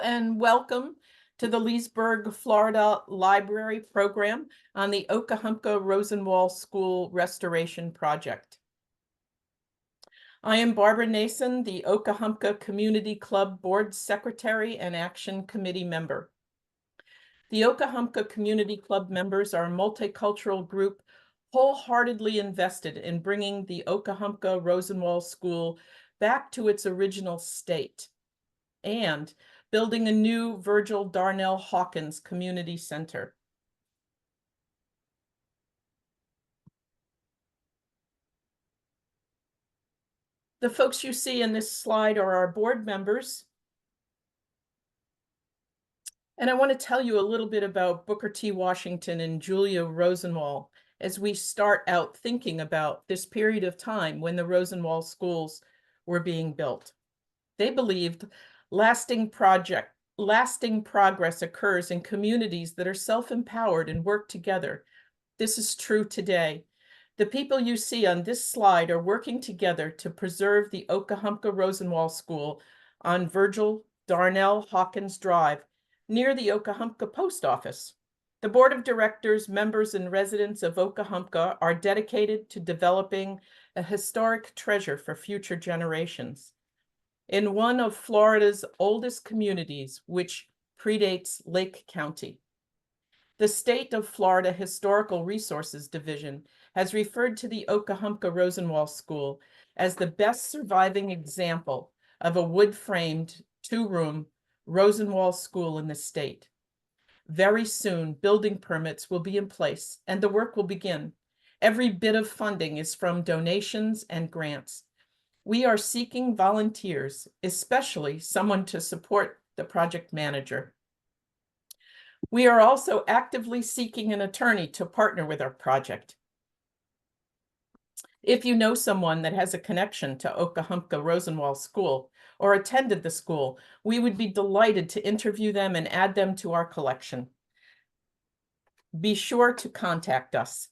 and welcome to the Leesburg, Florida Library Program on the Okahumpka Rosenwald School Restoration Project. I am Barbara Nason, the Okahumpka Community Club Board Secretary and Action Committee member. The Okahumpka Community Club members are a multicultural group wholeheartedly invested in bringing the Okahumpka Rosenwald School back to its original state and building a new Virgil Darnell Hawkins Community Center. The folks you see in this slide are our board members. And I want to tell you a little bit about Booker T. Washington and Julius Rosenwald as we start out thinking about this period of time when the Rosenwald schools were being built. They believed lasting progress occurs in communities that are self-empowered and work together. This is true today. The people you see on this slide are working together to preserve the Okahumpka Rosenwald School on Virgil Darnell Hawkins Drive near the Okahumpka Post Office. The board of directors, members, and residents of Okahumpka are dedicated to developing a historic treasure for future generations. In one of Florida's oldest communities, which predates Lake County. The State of Florida Historical Resources Division has referred to the Okahumpka Rosenwald School as the best surviving example of a wood-framed, two-room Rosenwald school in the state. Very soon, building permits will be in place and the work will begin. Every bit of funding is from donations and grants. We are seeking volunteers, especially someone to support the project manager. We are also actively seeking an attorney to partner with our project. If you know someone that has a connection to Okahumpka Rosenwald School or attended the school, we would be delighted to interview them and add them to our collection. Be sure to contact us.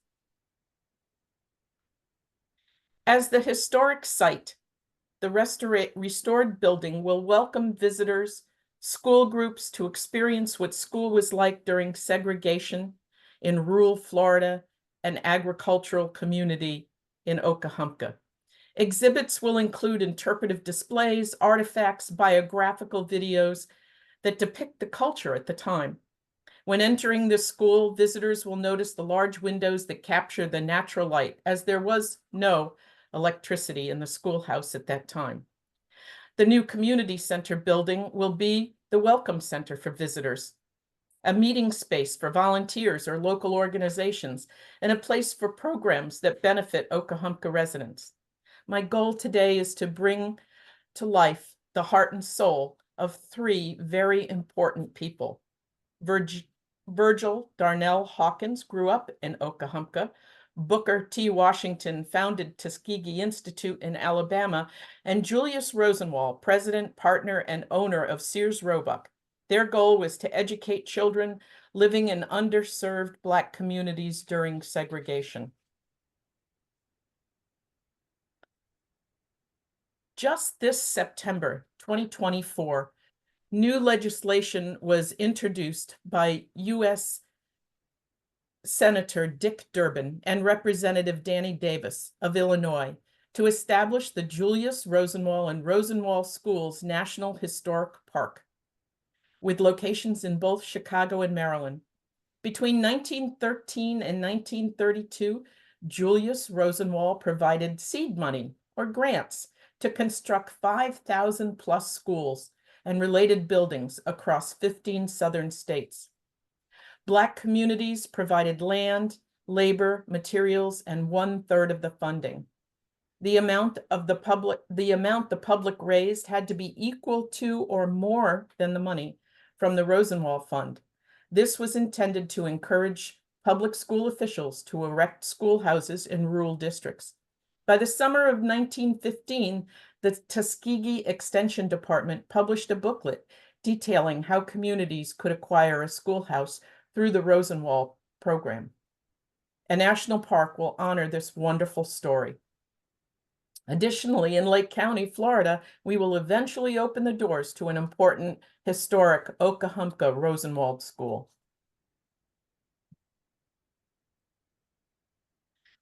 As the historic site, the restored building will welcome visitors, school groups to experience what school was like during segregation in rural Florida and agricultural community in Okahumpka. Exhibits will include interpretive displays, artifacts, biographical videos that depict the culture at the time. When entering the school, visitors will notice the large windows that capture the natural light, as there was no electricity in the schoolhouse at that time. The new community center building will be the welcome center for visitors, a meeting space for volunteers or local organizations, and a place for programs that benefit Okahumpka residents. My goal today is to bring to life the heart and soul of three very important people. Virgil Darnell Hawkins grew up in Okahumpka. Booker T. Washington founded Tuskegee Institute in Alabama, and Julius Rosenwald, president, partner, and owner of Sears Roebuck. Their goal was to educate children living in underserved Black communities during segregation. Just this September 2024, new legislation was introduced by U.S. Senator Dick Durbin and Representative Danny Davis of Illinois to establish the Julius Rosenwald and Rosenwald Schools National Historic Park, with locations in both Chicago and Maryland. Between 1913 and 1932, Julius Rosenwald provided seed money or grants to construct 5,000 plus schools and related buildings across 15 southern states. Black communities provided land, labor, materials, and 1/3 of the funding. The amount the public raised had to be equal to or more than the money from the Rosenwald Fund. This was intended to encourage public school officials to erect schoolhouses in rural districts. By the summer of 1915, the Tuskegee Extension Department published a booklet detailing how communities could acquire a schoolhouse through the Rosenwald program. A national park will honor this wonderful story. Additionally, in Lake County, Florida, we will eventually open the doors to an important historic Okahumpka Rosenwald School.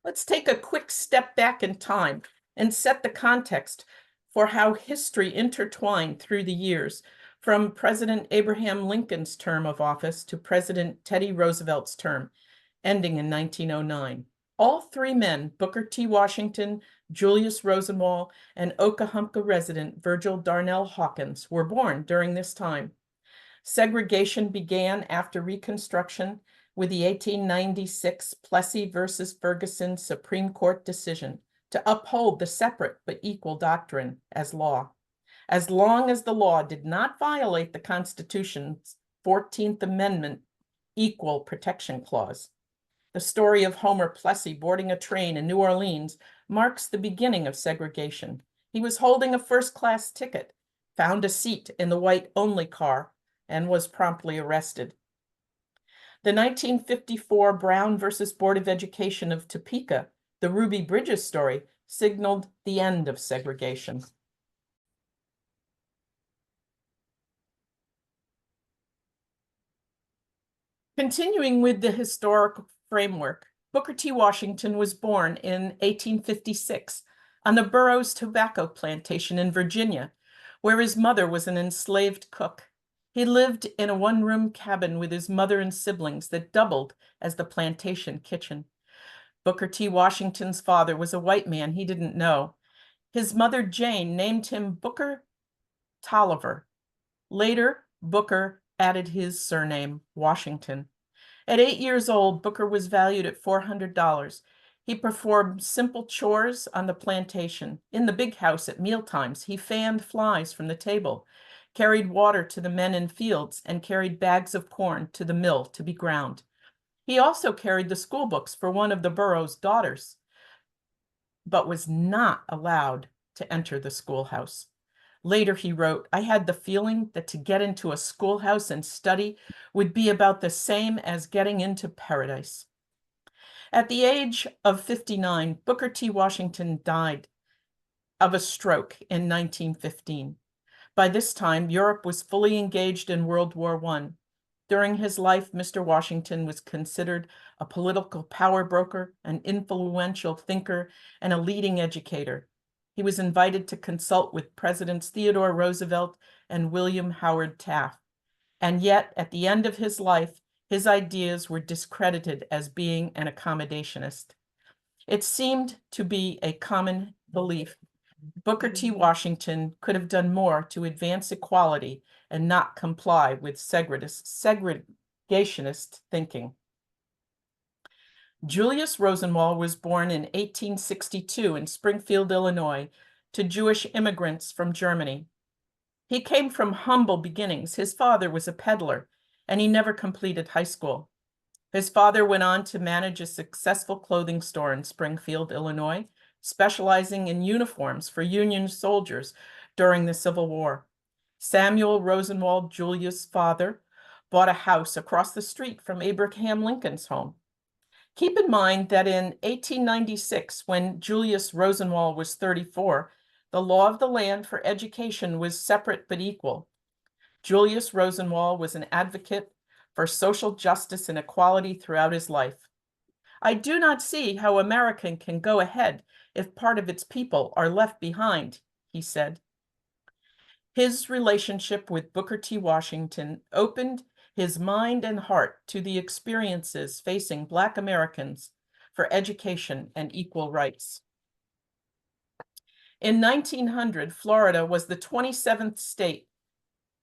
Let's take a quick step back in time and set the context for how history intertwined through the years, from President Abraham Lincoln's term of office to President Teddy Roosevelt's term, ending in 1909. All three men, Booker T. Washington, Julius Rosenwald, and Okahumpka resident Virgil Darnell Hawkins, were born during this time. Segregation began after Reconstruction with the 1896 Plessy versus Ferguson Supreme Court decision to uphold the separate but equal doctrine as law. As long as the law did not violate the Constitution's 14th Amendment Equal Protection Clause. The story of Homer Plessy boarding a train in New Orleans marks the beginning of segregation. He was holding a first-class ticket, found a seat in the white-only car, and was promptly arrested. The 1954 Brown versus Board of Education of Topeka, the Ruby Bridges story, signaled the end of segregation. Continuing with the historical framework, Booker T. Washington was born in 1856 on the Burroughs Tobacco Plantation in Virginia, where his mother was an enslaved cook. He lived in a one-room cabin with his mother and siblings that doubled as the plantation kitchen. Booker T. Washington's father was a white man he didn't know. His mother, Jane, named him Booker Tolliver. Later, Booker added his surname, Washington. At 8 years old, Booker was valued at $400. He performed simple chores on the plantation. In the big house at mealtimes, he fanned flies from the table, carried water to the men in fields, and carried bags of corn to the mill to be ground. He also carried the school books for one of the Burroughs' daughters, but was not allowed to enter the schoolhouse. Later, he wrote, "I had the feeling that to get into a schoolhouse and study would be about the same as getting into paradise." At the age of 59, Booker T. Washington died of a stroke in 1915. By this time, Europe was fully engaged in World War I. During his life, Mr. Washington was considered a political power broker, an influential thinker, and a leading educator. He was invited to consult with Presidents Theodore Roosevelt and William Howard Taft. And yet, at the end of his life, his ideas were discredited as being an accommodationist. It seemed to be a common belief Booker T. Washington could have done more to advance equality and not comply with segregationist thinking. Julius Rosenwald was born in 1862 in Springfield, Illinois, to Jewish immigrants from Germany. He came from humble beginnings. His father was a peddler, and he never completed high school. His father went on to manage a successful clothing store in Springfield, Illinois, specializing in uniforms for Union soldiers during the Civil War. Samuel Rosenwald, Julius' father, bought a house across the street from Abraham Lincoln's home. Keep in mind that in 1896, when Julius Rosenwald was 34, the law of the land for education was separate but equal. Julius Rosenwald was an advocate for social justice and equality throughout his life. "I do not see how America can go ahead if part of its people are left behind," he said. His relationship with Booker T. Washington opened his mind and heart to the experiences facing Black Americans for education and equal rights. In 1900, Florida was the 27th state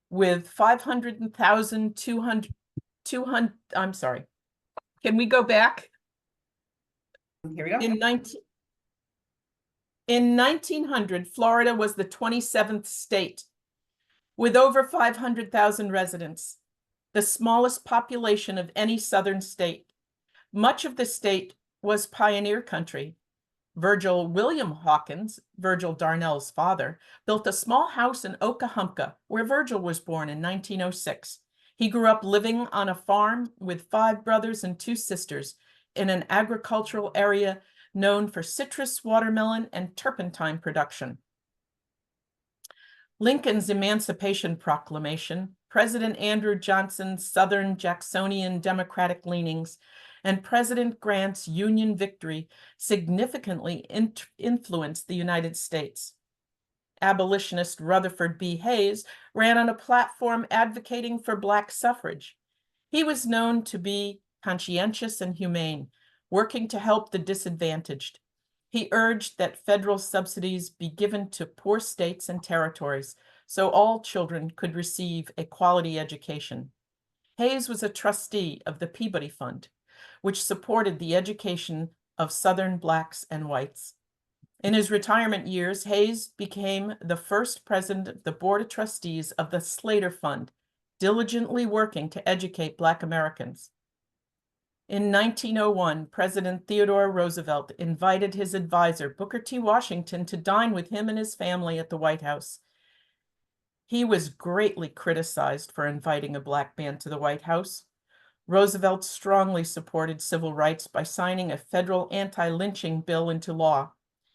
with 500,200, I'm sorry. Can we go back? Here we go. In 1900, Florida was the 27th state with over 500,000 residents, the smallest population of any southern state. Much of the state was pioneer country. Virgil William Hawkins, Virgil Darnell's father, built a small house in Okahumpka, where Virgil was born in 1906. He grew up living on a farm with 5 brothers and 2 sisters in an agricultural area known for citrus, watermelon, and turpentine production. Lincoln's Emancipation Proclamation, President Andrew Johnson's Southern Jacksonian Democratic leanings, and President Grant's Union victory significantly influenced the United States. Abolitionist Rutherford B. Hayes ran on a platform advocating for Black suffrage. He was known to be conscientious and humane, working to help the disadvantaged. He urged that federal subsidies be given to poor states and territories so all children could receive a quality education. Hayes was a trustee of the Peabody Fund, which supported the education of Southern Blacks and whites. In his retirement years, Hayes became the first president of the Board of Trustees of the Slater Fund, diligently working to educate Black Americans. In 1901, President Theodore Roosevelt invited his advisor, Booker T. Washington, to dine with him and his family at the White House. He was greatly criticized for inviting a Black man to the White House. Roosevelt strongly supported civil rights by signing a federal anti-lynching bill into law.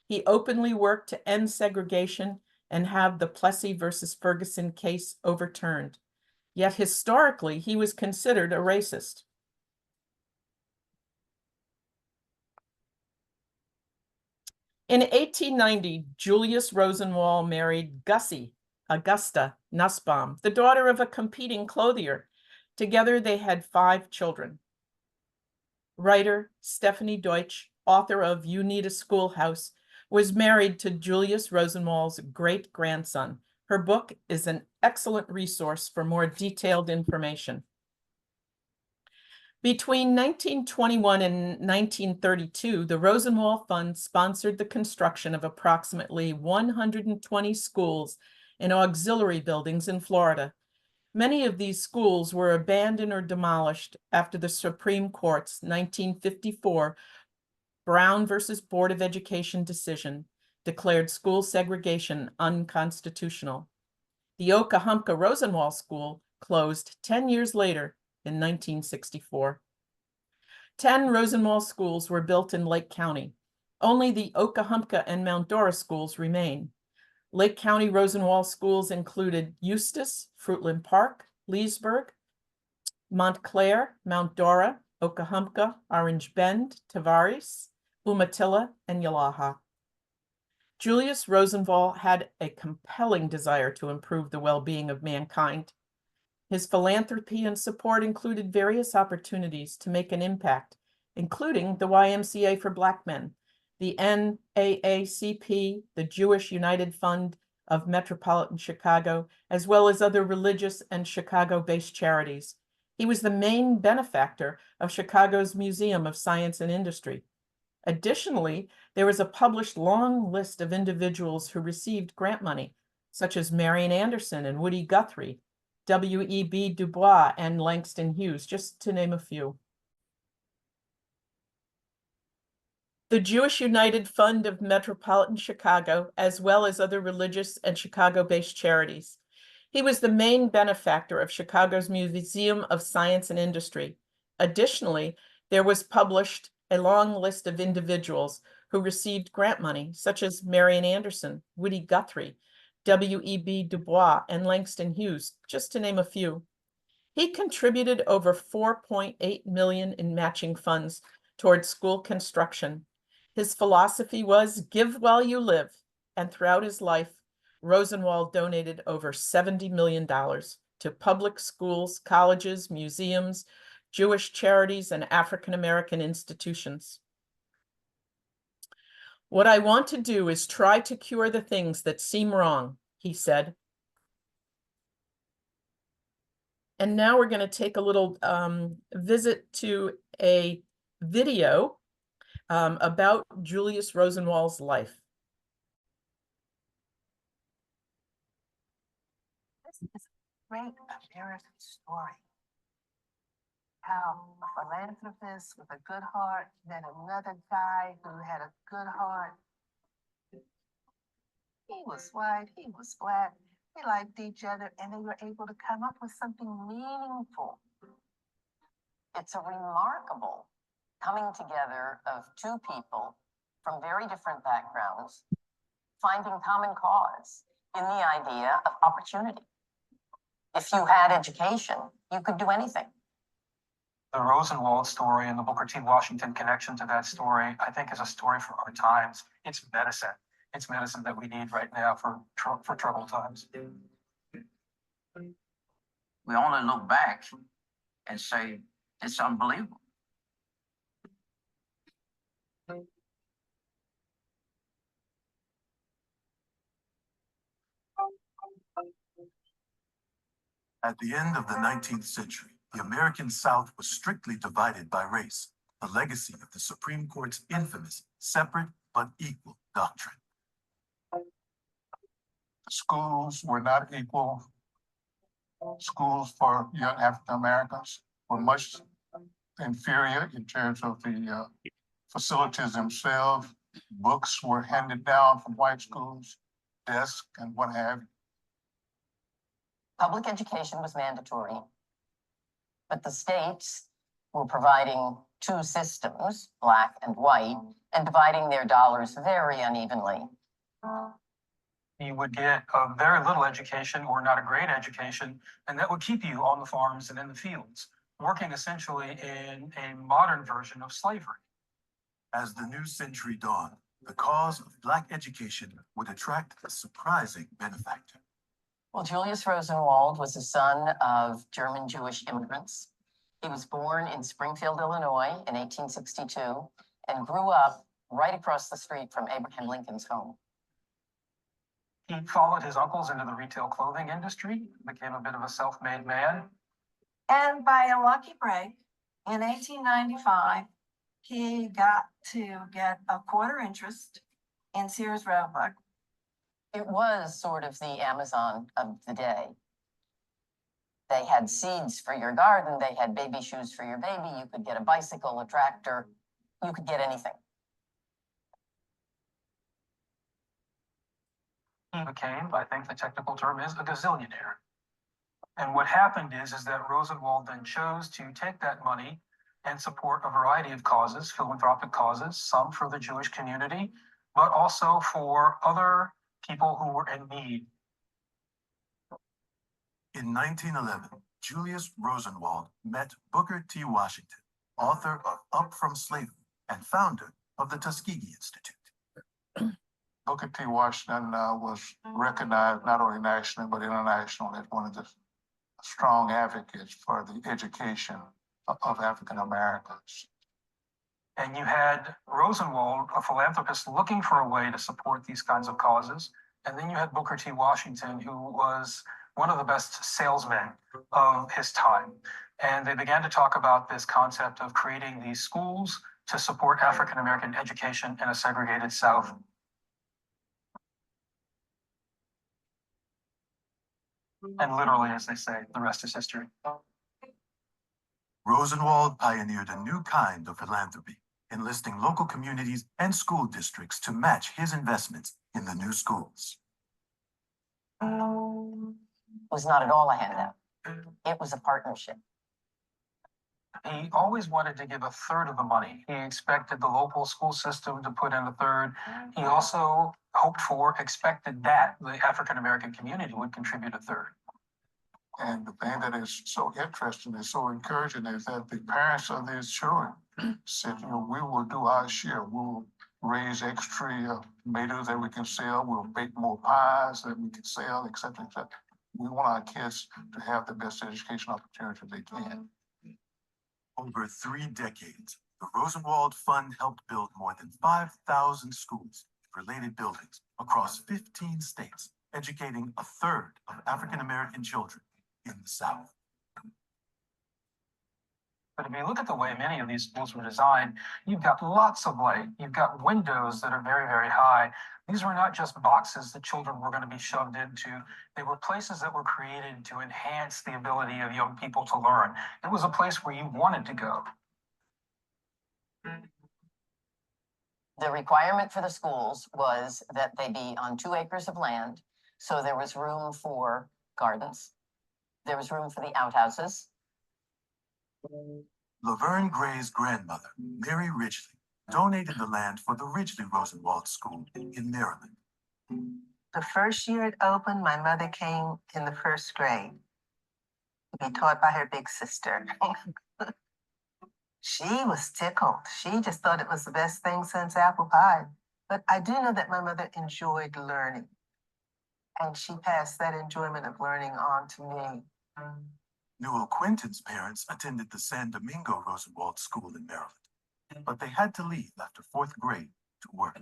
He openly worked to end segregation and have the Plessy versus Ferguson case overturned. Yet historically, he was considered a racist. In 1890, Julius Rosenwald married Gussie Augusta Nussbaum, the daughter of a competing clothier. Together, they had 5 children. Writer Stephanie Deutsch, author of You Need a Schoolhouse, was married to Julius Rosenwald's great-grandson. Her book is an excellent resource for more detailed information. Between 1921 and 1932, the Rosenwald Fund sponsored the construction of approximately 120 schools and auxiliary buildings in Florida. Many of these schools were abandoned or demolished after the Supreme Court's 1954 Brown versus Board of Education decision declared school segregation unconstitutional. The Okahumpka Rosenwald School closed 10 years later in 1964. 10 Rosenwald schools were built in Lake County. Only the Okahumpka and Mount Dora schools remain. Lake County Rosenwald schools included Eustis, Fruitland Park, Leesburg, Montclair, Mount Dora, Okahumpka, Orange Bend, Tavares, Umatilla, and Yalaha. Julius Rosenwald had a compelling desire to improve the well-being of mankind. His philanthropy and support included various opportunities to make an impact, including the YMCA for Black Men, the NAACP, the Jewish United Fund of Metropolitan Chicago, as well as other religious and Chicago-based charities. He was the main benefactor of Chicago's Museum of Science and Industry. Additionally, there was a published long list of individuals who received grant money, such as Marian Anderson and Woody Guthrie, W.E.B. Du Bois, and Langston Hughes, just to name a few. The Jewish United Fund of Metropolitan Chicago, as well as other religious and Chicago-based charities. He was the main benefactor of Chicago's Museum of Science and Industry. Additionally, there was published a long list of individuals who received grant money, such as Marian Anderson, Woody Guthrie, W.E.B. Du Bois, and Langston Hughes, just to name a few. He contributed over $4.8 million in matching funds towards school construction. His philosophy was give while you live, and throughout his life, Rosenwald donated over $70 million to public schools, colleges, museums, Jewish charities, and African-American institutions. What I want to do is try to cure the things that seem wrong, he said. And now we're going to take a little visit to a video about Julius Rosenwald's life. This is a great American story. How a philanthropist with a good heart met another guy who had a good heart. He was white, he was black, they liked each other, and they were able to come up with something meaningful. It's a remarkable coming together of two people from very different backgrounds, finding common cause in the idea of opportunity. If you had education, you could do anything. The Rosenwald story and the Booker T. Washington connection to that story, I think, is a story for our times. It's medicine. It's medicine that we need right now for troubled times. We only look back and say, it's unbelievable. At the end of the 19th century, the American South was strictly divided by race, the legacy of the Supreme Court's infamous separate but equal doctrine. Schools were not equal. Schools for young African Americans were much inferior in terms of the facilities themselves. Books were handed down from white schools, desks and what have you. Public education was mandatory, but the states were providing two systems, black and white, and dividing their dollars very unevenly. You would get a very little education or not a great education, and that would keep you on the farms and in the fields, working essentially in a modern version of slavery. As the new century dawned, the cause of Black education would attract a surprising benefactor. Well, Julius Rosenwald was the son of German Jewish immigrants. He was born in Springfield, Illinois in 1862 and grew up right across the street from Abraham Lincoln's home. He followed his uncles into the retail clothing industry, became a bit of a self-made man. And by a lucky break, in 1895, he got to get a quarter interest in Sears Roebuck. It was sort of the Amazon of the day. They had seeds for your garden, they had baby shoes for your baby, you could get a bicycle, a tractor, you could get anything. He became, I think the technical term is, a gazillionaire. And what happened is that Rosenwald then chose to take that money and support a variety of causes, philanthropic causes, some for the Jewish community, but also for other people who were in need. In 1911, Julius Rosenwald met Booker T. Washington, author of Up From Slavery and founder of the Tuskegee Institute. Booker T. Washington was recognized not only nationally, but internationally as one of the strong advocates for the education of African Americans. And you had Rosenwald, a philanthropist, looking for a way to support these kinds of causes. And then you had Booker T. Washington, who was one of the best salesmen of his time. And they began to talk about this concept of creating these schools to support African American education in a segregated South. And literally, as they say, the rest is history. Rosenwald pioneered a new kind of philanthropy, enlisting local communities and school districts to match his investments in the new schools. It was not at all a handout. It was a partnership. He always wanted to give a third of the money. He expected the local school system to put in a third. He also expected that the African American community would contribute a third. And the thing that is so interesting and so encouraging is that the parents of these children said, we will do our share. We'll raise extra tomatoes that we can sell. We'll bake more pies that we can sell, et cetera, et cetera. We want our kids to have the best education opportunity they can. Over 3 decades, the Rosenwald Fund helped build more than 5,000 schools and related buildings across 15 states, educating a third of African American children in the South. But if you look at the way many of these schools were designed, you've got lots of light. You've got windows that are very, very high. These were not just boxes that children were going to be shoved into. They were places that were created to enhance the ability of young people to learn. It was a place where you wanted to go. The requirement for the schools was that they be on 2 acres of land, so there was room for gardens. There was room for the outhouses. Laverne Gray's grandmother, Mary Ridgely, donated the land for the Virgil Rosenwald School in Maryland. The first year it opened, my mother came in the first grade to be taught by her big sister. She was tickled. She just thought it was the best thing since apple pie. But I do know that my mother enjoyed learning. And she passed that enjoyment of learning on to me. Newell Quinton's parents attended the San Domingo Rosenwald School in Maryland, but they had to leave after 4th grade to work.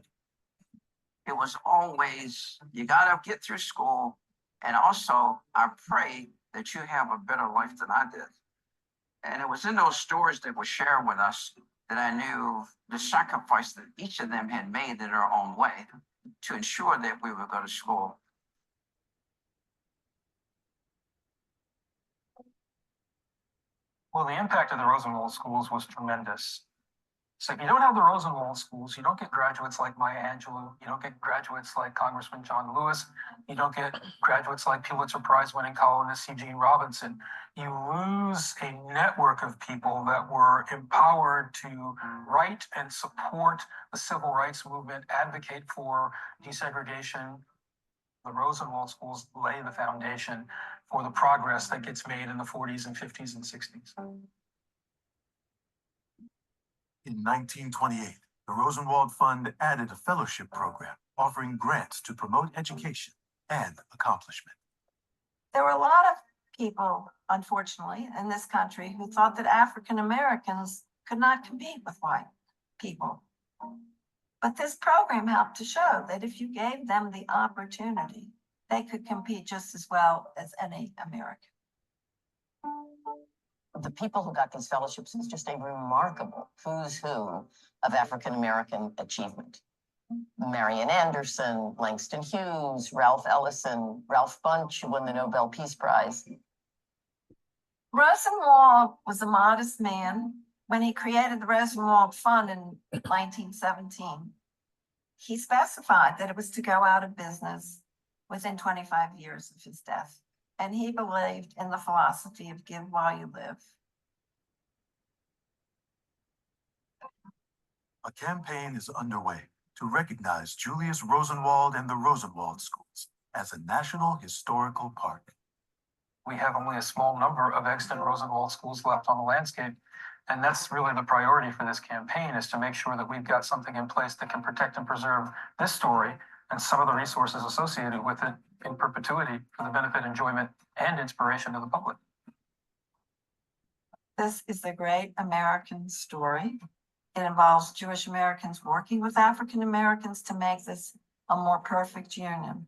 It was always, you gotta get through school. And also, I pray that you have a better life than I did. And it was in those stories that were shared with us that I knew the sacrifice that each of them had made in their own way to ensure that we would go to school. Well, the impact of the Rosenwald Schools was tremendous. So if you don't have the Rosenwald Schools, you don't get graduates like Maya Angelou, you don't get graduates like Congressman John Lewis, you don't get graduates like Pulitzer Prize winning columnist Eugene Robinson. You lose a network of people that were empowered to write and support the civil rights movement, advocate for desegregation. The Rosenwald Schools lay the foundation for the progress that gets made in the 40s and 50s and 60s. In 1928, the Rosenwald Fund added a fellowship program offering grants to promote education and accomplishment. There were a lot of people, unfortunately, in this country who thought that African Americans could not compete with white people. But this program helped to show that if you gave them the opportunity, they could compete just as well as any American. The people who got these fellowships is just a remarkable who's who of African-American achievement. Marian Anderson, Langston Hughes, Ralph Ellison, Ralph Bunche, who won the Nobel Peace Prize. Rosenwald was a modest man. When he created the Rosenwald Fund in 1917, he specified that it was to go out of business within 25 years of his death. And he believed in the philosophy of give while you live. A campaign is underway to recognize Julius Rosenwald and the Rosenwald Schools as a National Historical Park. We have only a small number of extant Rosenwald Schools left on the landscape. And that's really the priority for this campaign, is to make sure that we've got something in place that can protect and preserve this story and some of the resources associated with it in perpetuity for the benefit, enjoyment, and inspiration of the public. This is a great American story. It involves Jewish Americans working with African Americans to make this a more perfect union.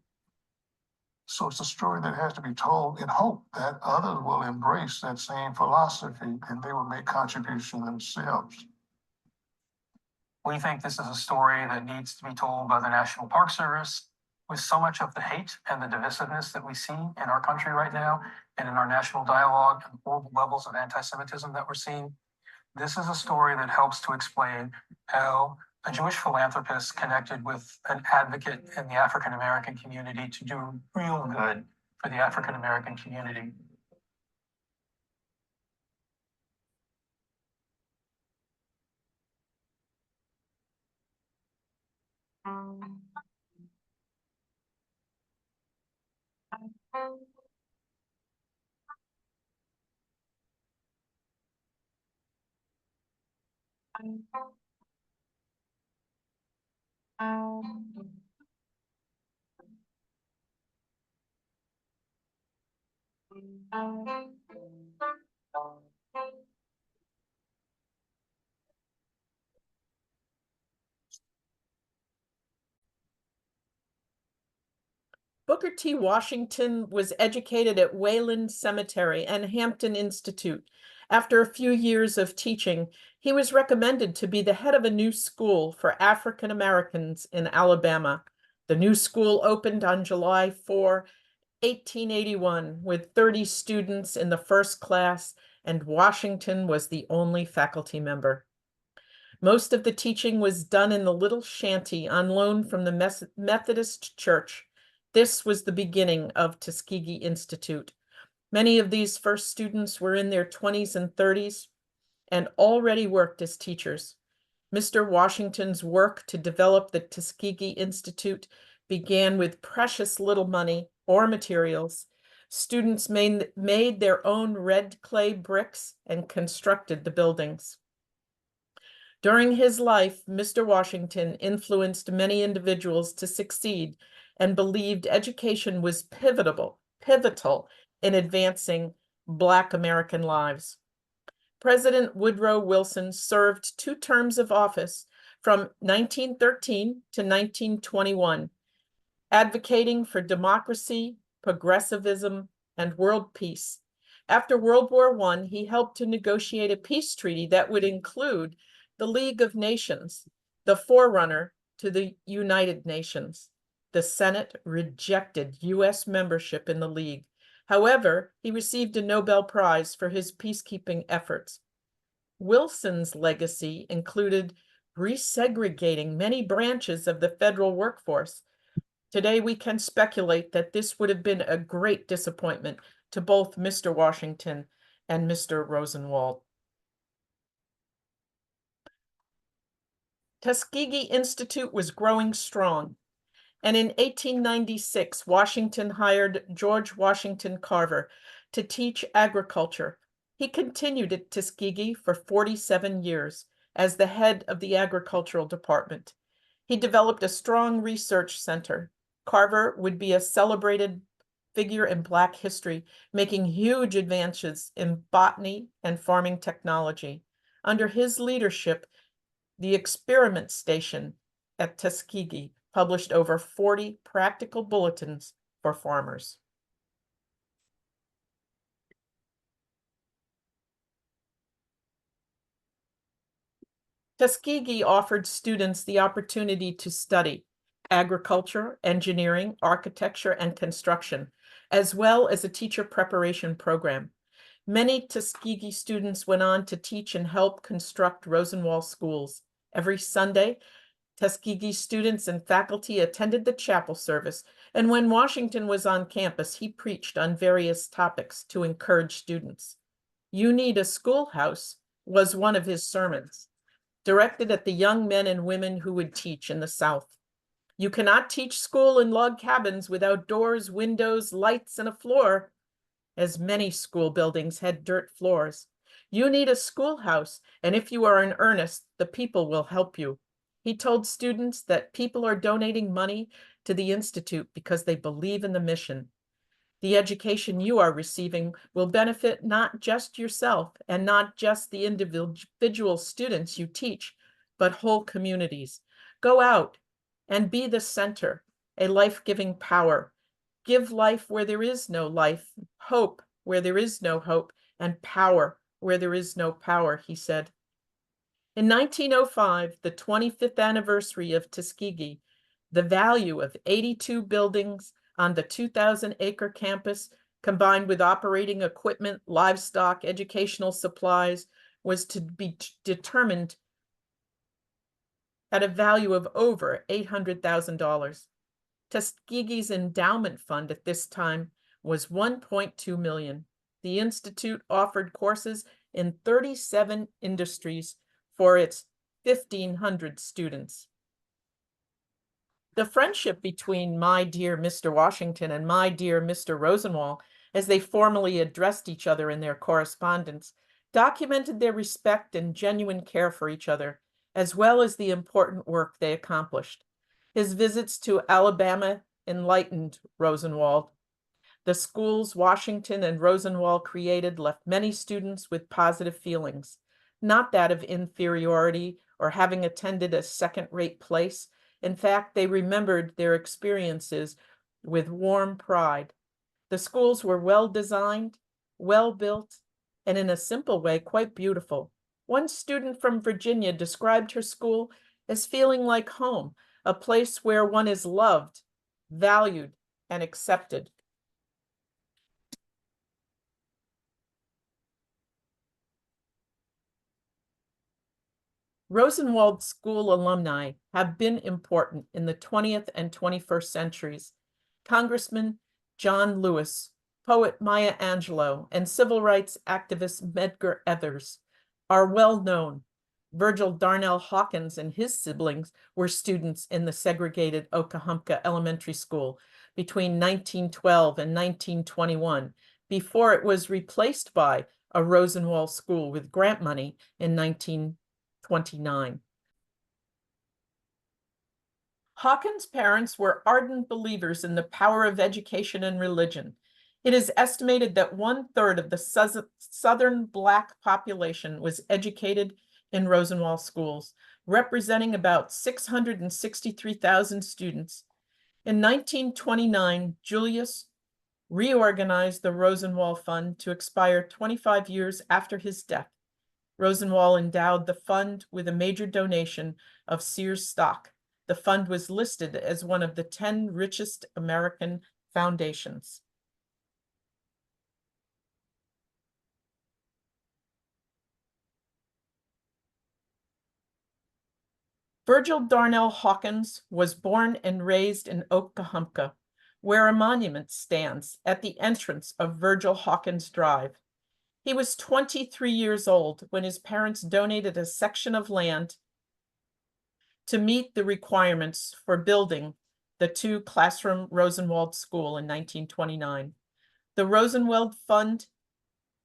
So it's a story that has to be told in hope that others will embrace that same philosophy and they will make contribution themselves. We think this is a story that needs to be told by the National Park Service. With so much of the hate and the divisiveness that we see in our country right now and in our national dialogue and horrible levels of anti-Semitism that we're seeing, this is a story that helps to explain how a Jewish philanthropist connected with an advocate in the African-American community to do real good for the African-American community. Booker T. Washington was educated at Wayland Cemetery and Hampton Institute. After a few years of teaching, he was recommended to be the head of a new school for African Americans in Alabama. The new school opened on July 4, 1881, with 30 students in the first class, and Washington was the only faculty member. Most of the teaching was done in the little shanty on loan from the Methodist Church. This was the beginning of Tuskegee Institute. Many of these first students were in their 20s and 30s and already worked as teachers. Mr. Washington's work to develop the Tuskegee Institute began with precious little money or materials. Students made their own red clay bricks and constructed the buildings. During his life, Mr. Washington influenced many individuals to succeed and believed education was pivotal in advancing Black American lives. President Woodrow Wilson served 2 terms of office from 1913 to 1921, advocating for democracy, progressivism, and world peace. After World War I, he helped to negotiate a peace treaty that would include the League of Nations, the forerunner to the United Nations. The Senate rejected U.S. membership in the League. However, he received a Nobel Prize for his peacekeeping efforts. Wilson's legacy included resegregating many branches of the federal workforce. Today, we can speculate that this would have been a great disappointment to both Mr. Washington and Mr. Rosenwald. Tuskegee Institute was growing strong, and in 1896, Washington hired George Washington Carver to teach agriculture. He continued at Tuskegee for 47 years as the head of the agricultural department. He developed a strong research center. Carver would be a celebrated figure in Black history, making huge advances in botany and farming technology. Under his leadership, the experiment station at Tuskegee published over 40 practical bulletins for farmers. Tuskegee offered students the opportunity to study agriculture, engineering, architecture, and construction, as well as a teacher preparation program. Many Tuskegee students went on to teach and help construct Rosenwald Schools. Every Sunday, Tuskegee students and faculty attended the chapel service, and when Washington was on campus, he preached on various topics to encourage students. "You need a schoolhouse" was one of his sermons, directed at the young men and women who would teach in the South. "You cannot teach school in log cabins without doors, windows, lights, and a floor," as many school buildings had dirt floors. "You need a schoolhouse, and if you are in earnest, the people will help you." He told students that people are donating money to the Institute because they believe in the mission. The education you are receiving will benefit not just yourself and not just the individual students you teach, but whole communities. Go out and be the center, a life-giving power. Give life where there is no life, hope where there is no hope, and power where there is no power, he said. In 1905, the 25th anniversary of Tuskegee, the value of 82 buildings on the 2,000-acre campus, combined with operating equipment, livestock, educational supplies, was to be determined at a value of over $800,000. Tuskegee's endowment fund at this time was $1.2 million. The Institute offered courses in 37 industries for its 1,500 students. The friendship between my dear Mr. Washington and my dear Mr. Rosenwald, as they formally addressed each other in their correspondence, documented their respect and genuine care for each other, as well as the important work they accomplished. His visits to Alabama enlightened Rosenwald. The schools Washington and Rosenwald created left many students with positive feelings, not that of inferiority or having attended a second-rate place. In fact, they remembered their experiences with warm pride. The schools were well-designed, well-built, and in a simple way, quite beautiful. One student from Virginia described her school as feeling like home, a place where one is loved, valued, and accepted. Rosenwald School alumni have been important in the 20th and 21st centuries. Congressman John Lewis, poet Maya Angelou, and civil rights activist Medgar Evers are well known. Virgil Darnell Hawkins and his siblings were students in the segregated Okahumpka Elementary School between 1912 and 1921, before it was replaced by a Rosenwald school with grant money in 1929. Hawkins' parents were ardent believers in the power of education and religion. It is estimated that 1/3 of the Southern Black population was educated in Rosenwald schools, representing about 663,000 students. In 1929, Julius reorganized the Rosenwald Fund to expire 25 years after his death. Rosenwald endowed the fund with a major donation of Sears stock. The fund was listed as one of the 10 richest American foundations. Virgil Darnell Hawkins was born and raised in Okahumpka, where a monument stands at the entrance of Virgil Hawkins Drive. He was 23 years old when his parents donated a section of land to meet the requirements for building the 2-classroom Rosenwald School in 1929. The Rosenwald Fund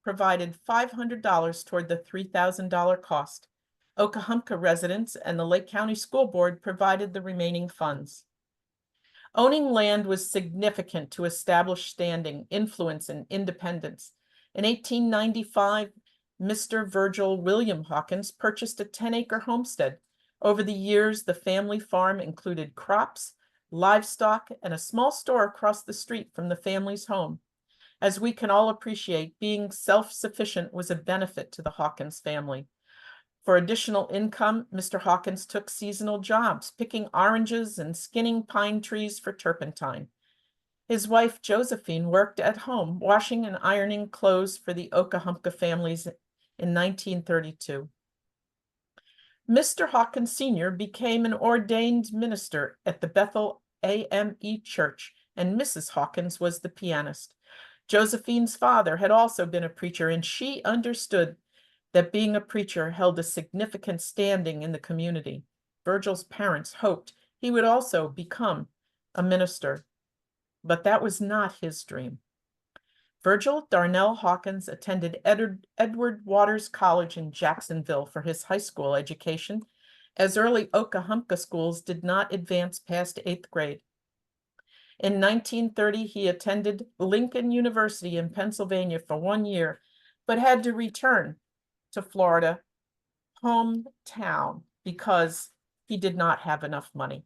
provided $500 toward the $3,000 cost. Okahumpka residents and the Lake County School Board provided the remaining funds. Owning land was significant to establish standing, influence, and independence. In 1895, Mr. Virgil William Hawkins purchased a 10-acre homestead. Over the years, the family farm included crops, livestock, and a small store across the street from the family's home. As we can all appreciate, being self-sufficient was a benefit to the Hawkins family. For additional income, Mr. Hawkins took seasonal jobs, picking oranges and skinning pine trees for turpentine. His wife, Josephine, worked at home, washing and ironing clothes for the Okahumpka families in 1932. Mr. Hawkins Sr. became an ordained minister at the Bethel AME Church, and Mrs. Hawkins was the pianist. Josephine's father had also been a preacher, and she understood that being a preacher held a significant standing in the community. Virgil's parents hoped he would also become a minister, but that was not his dream. Virgil Darnell Hawkins attended Edward Waters College in Jacksonville for his high school education, as early Okahumpka schools did not advance past 8th grade. In 1930, he attended Lincoln University in Pennsylvania for 1 year, but had to return to Florida, hometown, because he did not have enough money.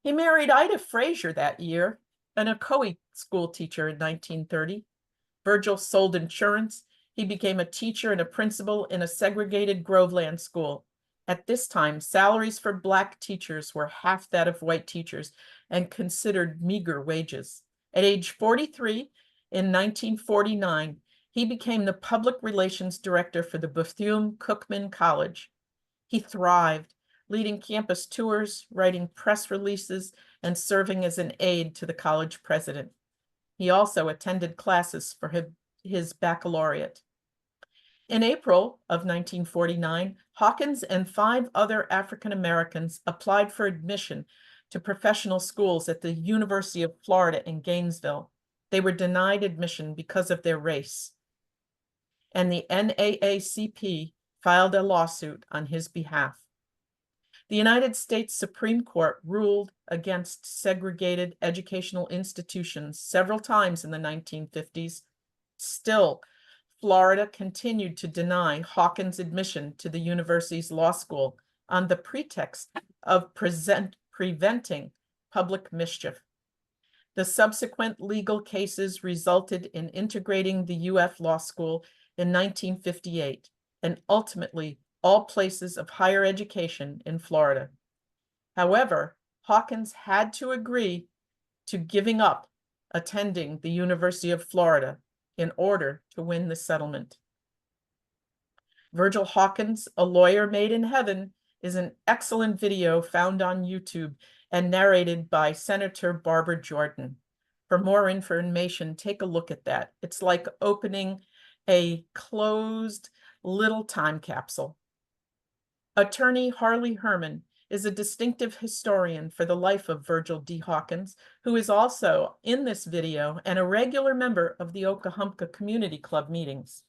He married Ida Frazier that year, an Ocoee school teacher in 1930. Virgil sold insurance. He became a teacher and a principal in a segregated Groveland school. At this time, salaries for Black teachers were half that of white teachers and considered meager wages. At age 43, in 1949, he became the public relations director for the Bethune-Cookman College. He thrived, leading campus tours, writing press releases, and serving as an aide to the college president. He also attended classes for his baccalaureate. In April of 1949, Hawkins and 5 other African Americans applied for admission to professional schools at the University of Florida in Gainesville. They were denied admission because of their race, and the NAACP filed a lawsuit on his behalf. The United States Supreme Court ruled against segregated educational institutions several times in the 1950s. Still, Florida continued to deny Hawkins admission to the university's law school on the pretext of preventing public mischief. The subsequent legal cases resulted in integrating the UF Law School in 1958, and ultimately all places of higher education in Florida. However, Hawkins had to agree to giving up attending the University of Florida in order to win the settlement. Virgil Hawkins, A Lawyer Made in Heaven, is an excellent video found on YouTube and narrated by Senator Barbara Jordan. For more information, take a look at that. It's like opening a closed little time capsule. Attorney Harley Herman is a distinctive historian for the life of Virgil D. Hawkins, who is also in this video and a regular member of the Okahumpka Community Club meetings.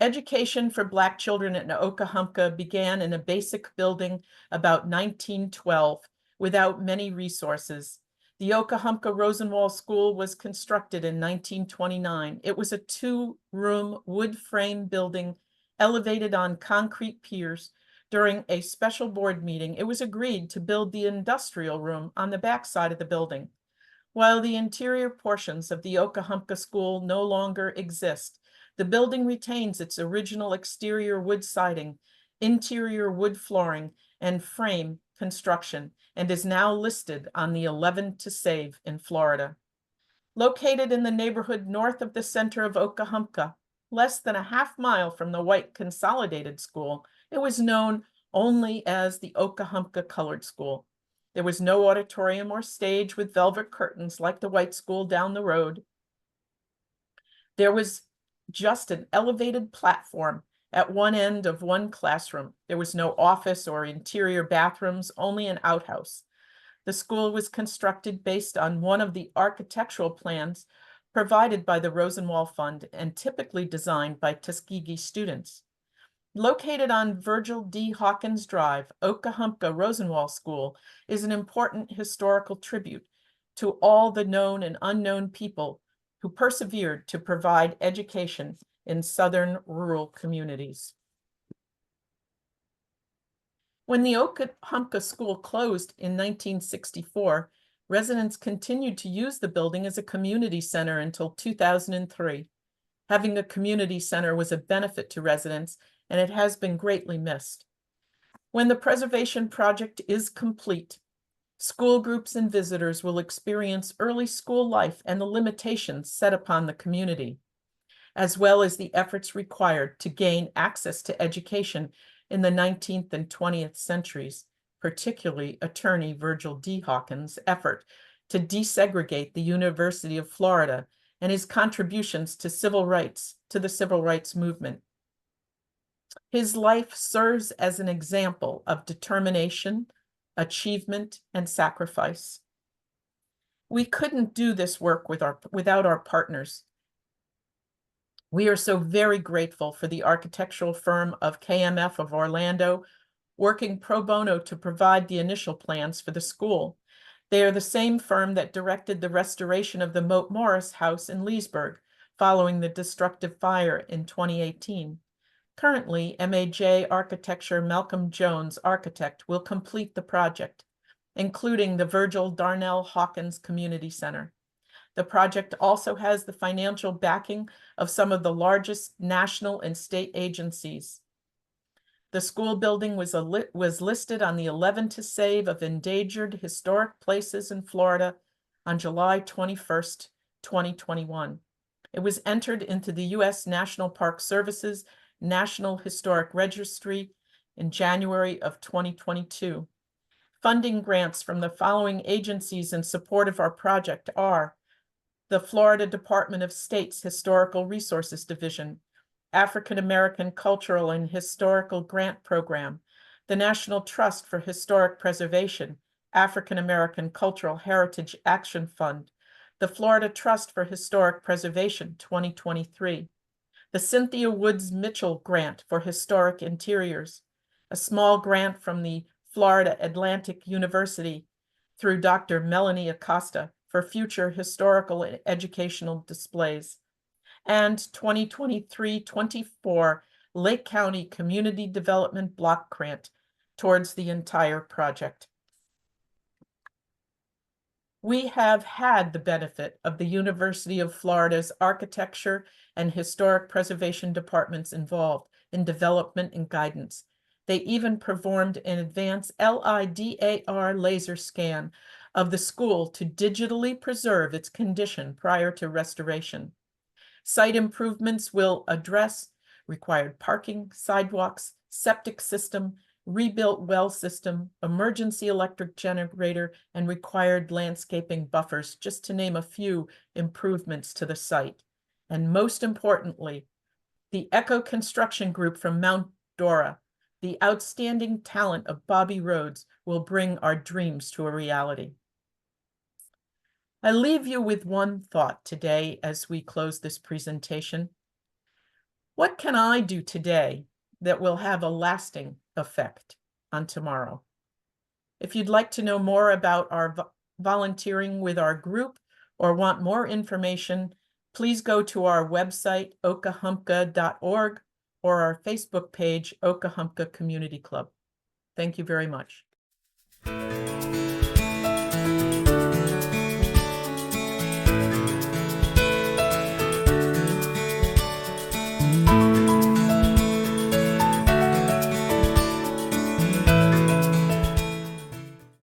Education for Black children in Okahumpka began in a basic building about 1912 without many resources. The Okahumpka Rosenwald School was constructed in 1929. It was a two-room wood frame building elevated on concrete piers. During a special board meeting, it was agreed to build the industrial room on the back side of the building. While the interior portions of the Okahumpka School no longer exist, the building retains its original exterior wood siding, interior wood flooring, and frame construction, and is now listed on the 11 to Save in Florida. Located in the neighborhood north of the center of Okahumpka, less than a half-mile from the white consolidated school, it was known only as the Okahumpka Colored School. There was no auditorium or stage with velvet curtains like the white school down the road. There was just an elevated platform at one end of one classroom. There was no office or interior bathrooms, only an outhouse. The school was constructed based on one of the architectural plans provided by the Rosenwald Fund and typically designed by Tuskegee students. Located on Virgil D. Hawkins Drive, Okahumpka Rosenwald School is an important historical tribute to all the known and unknown people who persevered to provide education in southern rural communities. When the Okahumpka School closed in 1964, residents continued to use the building as a community center until 2003. Having a community center was a benefit to residents, and it has been greatly missed. When the preservation project is complete, school groups and visitors will experience early school life and the limitations set upon the community, as well as the efforts required to gain access to education in the 19th and 20th centuries, particularly attorney Virgil D. Hawkins' effort to desegregate the University of Florida and his contributions to the civil rights movement. His life serves as an example of determination, achievement, and sacrifice. We couldn't do this work without our partners. We are so very grateful for the architectural firm of KMF of Orlando, working pro bono to provide the initial plans for the school. They are the same firm that directed the restoration of the Moat Morris House in Leesburg following the destructive fire in 2018. Currently, MAJ Architecture Malcolm Jones Architect will complete the project, including the Virgil Darnell Hawkins Community Center. The project also has the financial backing of some of the largest national and state agencies. The school building was listed on the 11 to Save of Endangered Historic Places in Florida on July 21st, 2021. It was entered into the U.S. National Park Service's National Historic Registry in January of 2022. Funding grants from the following agencies in support of our project are the Florida Department of State's Historical Resources Division, African American Cultural and Historical Grant Program, the National Trust for Historic Preservation, African American Cultural Heritage Action Fund, the Florida Trust for Historic Preservation 2023, the Cynthia Woods Mitchell Grant for Historic Interiors, a small grant from the Florida Atlantic University through Dr. Melanie Acosta for future historical and educational displays, and 2023-24 Lake County Community Development Block Grant towards the entire project. We have had the benefit of the University of Florida's architecture and historic preservation departments involved in development and guidance. They even performed an advanced LIDAR laser scan of the school to digitally preserve its condition prior to restoration. Site improvements will address required parking, sidewalks, septic system, rebuilt well system, emergency electric generator, and required landscaping buffers, just to name a few improvements to the site. And most importantly, the Echo Construction Group from Mount Dora, the outstanding talent of Bobby Rhodes, will bring our dreams to a reality. I leave you with one thought today as we close this presentation. What can I do today that will have a lasting effect on tomorrow? If you'd like to know more about our volunteering with our group or want more information, please go to our website, okahumpka.org, or our Facebook page, Okahumpka Community Club. Thank you very much.